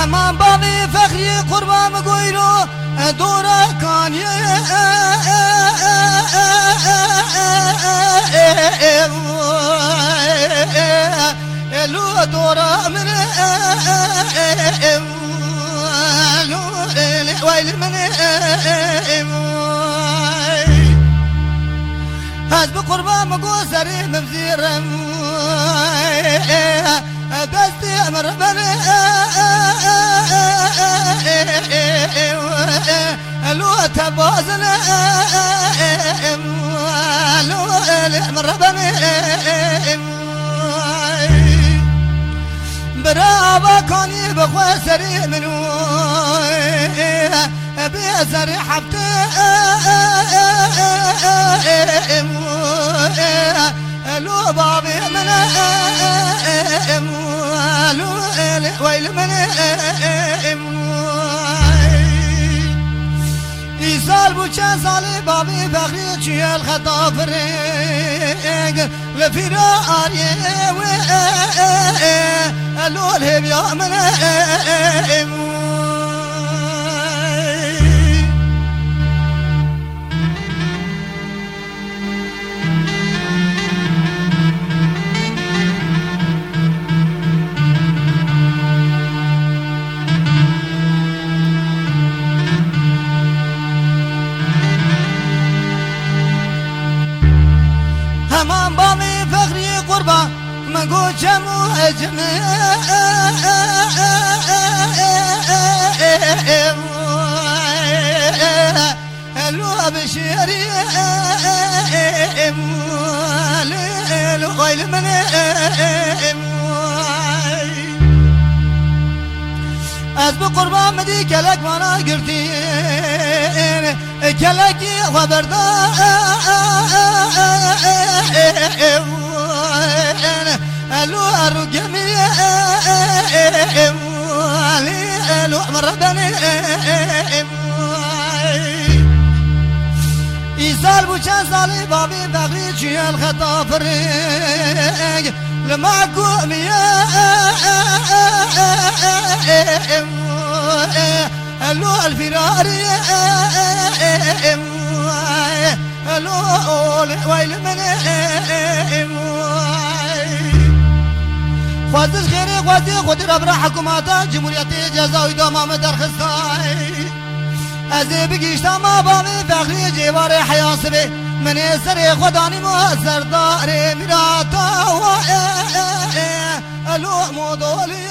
همان بابی فخری قربان گویرو دورا کانی لو دورا من ويل من هز بقربان مقوسري مبزيرم دستي امر بني لو تبازل لو امر بني برابا كوني بخوسري منو بيسري حبتي لو بابي من لو ويل من يسال بو چند سالي بابي بخري چي الخطا فريق لفيرا آريه لو الهب يا من همان بامي فخري قربان مگو چمو اجمه لو بشيري لو غيل من از بقربان مدي كلك وانا قرتين كلكي خبردار لو الرقمي لو مردني يسال بو چند سالي بابي بغري چي الخطا فريق لما قومي لو الفراري لو ويل من خوازش غيري خوازي خود رب را حكوماتا جمهوريتي جزاوي دامام درخستاي ازي بگيشتا ما بامي فخري جيوار حياسبي من سر خداني مؤثر داري مراتا لو مودولي